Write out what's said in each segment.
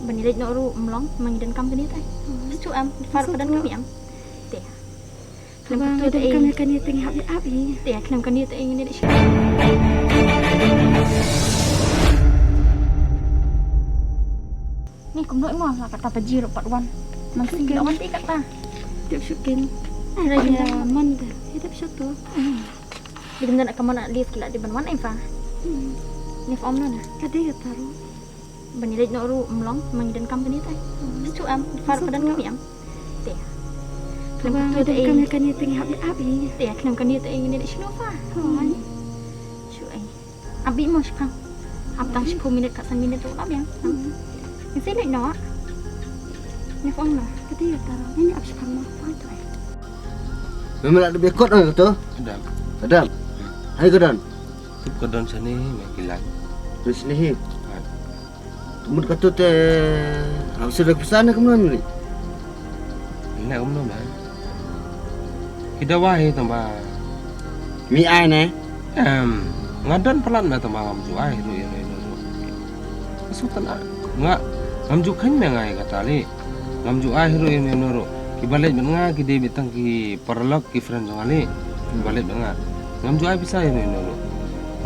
Benilik no ru mlong mangidan kam kini tay. Chu am far padan kami am. Teh. Klam tu teh kami kan teng hab ab ni. Teh klam kan teh ini ni. Ni kum noi mo la kata paji ro pat wan. Man sing lawan ti kata. Tiap syukin. Raya man dah. Tiap syukur. Bigyan na kamana lift kila di banwan ay fa. Ni om na na. Kadi taruh. Benilik no ru mlong mangidan kam kini tay. Chu am far padan kami am. Teh. Klam tu teh kami kan teng hab ab ni. Teh klam kan teh ini ni sino fa. Chu ay. Abi mo siya. Abtang 10 minit ka 1 minit tu ab yang. Ni sila no. Ni om na. Kadi taruh. Ini ab syukur mah. Itu. Memang ada bekot tu. Ada. Ada. Hai kedan. Tu kedon sini makilan. Di sini. Tumut kata teh harus ada pesan ke mana ni? Ini om nama. Kita wahi tambah. Mi ai ne? Ngadan pelan na tambah ngam juai tu ini. Sultan ngam ju kan mengai kata li. Ngam juai tu ini noro. Kibalik benga kidi bitang ki perlok ki friend ali. Kibalik benga. Ngam juai bisa ini noro.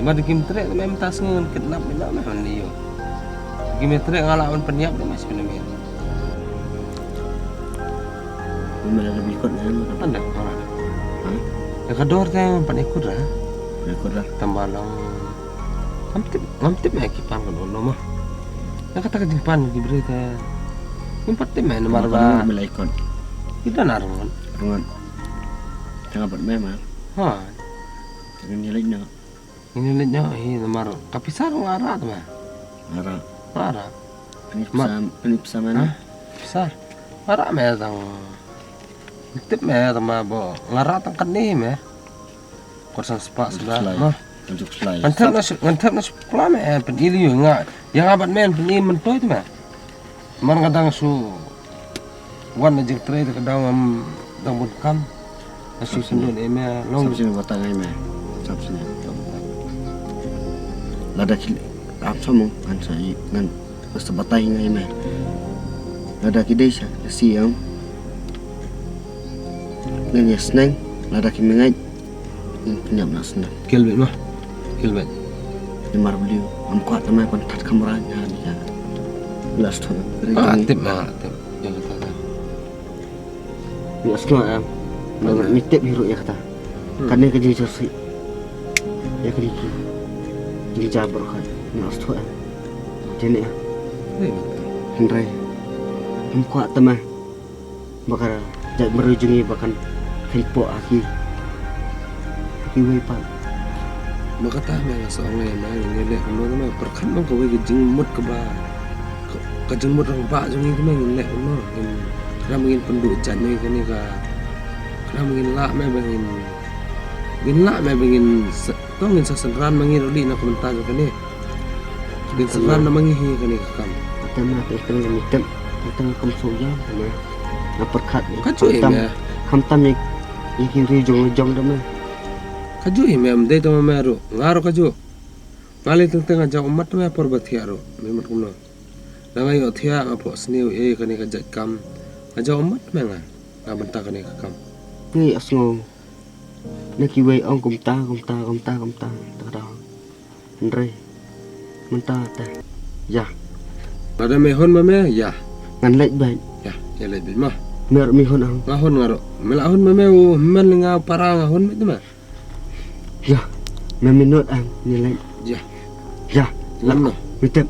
Tambah dikim trek memang tas ngen kidnap benda memang liyo. Gimetre ngalawan penyiap dia masih benar. Memang ada bekot ni. Ada orang. Ya kedor teh pan ikut lah. Bekot lah. Tambalang. Ngamtip kipan kan ono mah. Yang kata kejimpan di berita. Empat tim main nomor ba. Melaikot. Kita naruhan. Rungan. Jangan buat memang. Ha. Jangan nilai nak. Ini lihatnya nomor kapisar ngara tu mah. Ngara. Ngara. Penipsa mana? Besar. Ngara mah tang. Tip mah tama bo. Ngara tang kani mah. Kursan sepak sudah mah. Untuk selai. Ngantap na sekolah mah penili nga. Yang abad men penili mentoy tu mah. Mar kadang su wan na jeng tre ka daw am dang bunkam. Asu sundun eme long. Sabsini batang ai mah. Sabsini. Lada kili. Apa mu? Ansai ngan basta batay ngai mah. Lada kidai siya. Siang. Ngan yasnang. Lada kimengai. Penyap nak senang. Kilbet mah. Kilbet. Di marbeliu. Am kuat tamai kontak kameranya dia. Belas tu. Tip mah tip. Yang kata. Belas tu am. Nak mitip biru ya kata. Karena kerja cersi. Ya kerja. Jadi jabar kan. Belas tu am. Jadi ya. Henry. Am kuat tamai. Bakar jat merujungi bahkan hipo aki. Kiwi pan. Maka tah mah seorang yang main ngele kono mah perkan mah kowe gejeng mut ke ba. Kejeng mut rang ba jeng itu mah ngele kono. Kena mungkin penduk jan ni kene ka. Kena mungkin la mah bangin. Gin la mah bangin tong ngin sasenran mangin uli na komentar kene. Gin senran na mangihi kene ka kam. Kita mah kita mitip. Kita kam soya kene. Na perkat. Kacu ya. Kam tam ni ikin rijong dah mah. Kaju mem dei to meru ngaro kaju mali teng aja umat me por bathiaro memang kuno langai othia apo sniu kane ka jat kam aja umat menga ngabenta kane ka kam Ni asngo neki wei ong kumta tada Andre menta ta ya ada mehon mame ya ngan lek bai ya lebih mah mer mi hon ang ngahon ngaro melahon mame men nga parang ngahon mit mah ya meminut ang nilai ya lamno mitip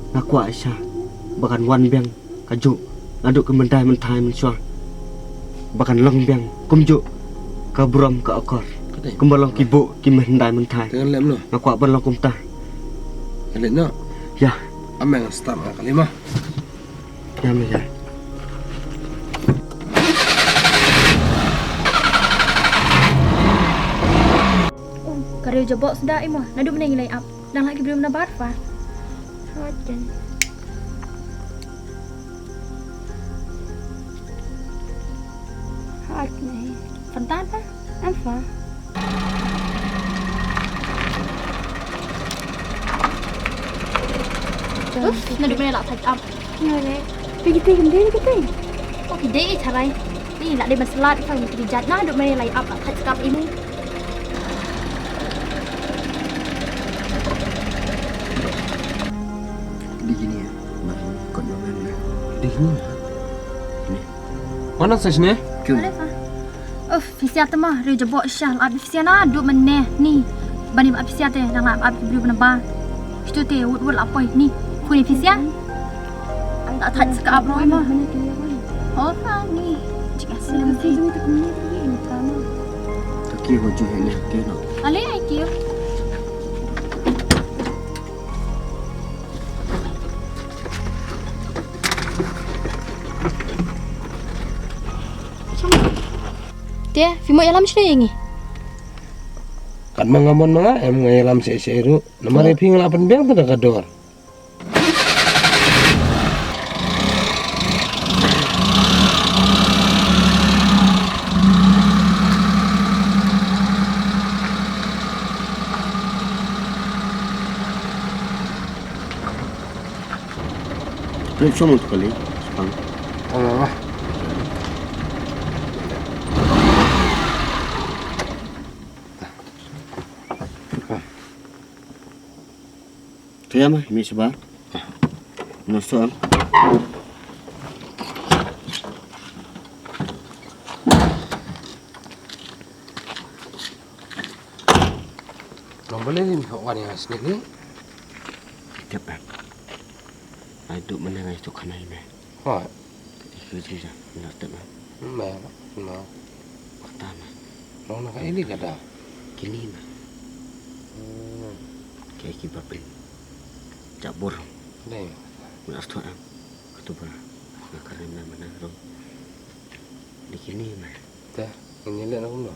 nakwa isa bahkan wan biang kaju aduk ke mentai men suang bahkan long biang kumju ke buram ke akor kumbalong kibu ki mentai mentai dengan lemno nakwa balong kumta eletno ya ameng start kali mah ya me ya Karyo jabok sedap imah. Nadu mana yang up. Dan lagi belum nak barfa. Hajan. Hak ni. Fantan pa? Apa? Nadu mana nak touch up. Nek. Pergi kita gede kita. Oh, gede carai. Ni nak dia berselat kan kerja nah duk main lay up kat sekap ini. Di gini ya. Baru kau nyobain lah. Di sini. Ini. Mana sih sini? Kau. Boleh fah. Oh, fisia tu mah dia jebok syah ab fisia nah duk meneh ni. Bani ab fisia teh nang ab beli benaba. Itu teh wud apa ni? Kuni fisia. Tak tak sekap roy mah. Mana dia kan? Oh, fah ni. Cik asal Selalu mesti. sih itu punya lagi ini sama. Kaki hoju ini kau nak. Ale ai kio. Dia, fimo alam sini ni. Kan mangamon nga em ngayalam si Eru. Namare ping lapan biang tu dah kador. Belum semua tu kali. Sepang. Allah. Tu ya mah ini sebab. Nusuk. Nombole ni kawan yang asli ni. Tiap kan. Aduk menengah itu kena ini. Ha, Kerja dah. Nak tak mah. meh, no. Pertama. Nong nak ini kada. Kini mah. Kayak kibapin. Cabur. Deh. Nak tu am. Ketuba. Nak kerana mana tu. Di kini mah. Teh, ini lihat aku no.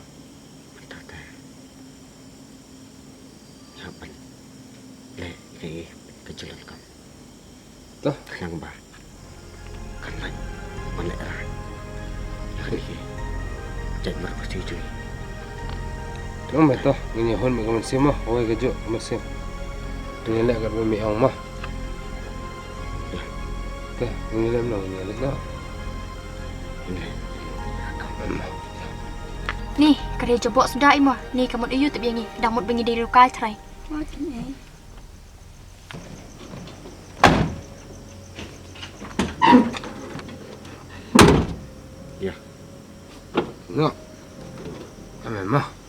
Tata. Hapan. Le, kayak kejalan kau. Tah. Yang bah. Karena mana erah. Hari ini. Jangan berpasti cuy. Tu meh toh, ini hon me kaman sima, oi kejo mesin. Ini lihat kat bumi ang mah. Teh, ini lihat no, ini lihat no. Ini. Ni, kada jebok sudah imah. Ni kamu ayu tu biang ni. Dah mut bengi dari lokal try. Makin Ya. No. Memang.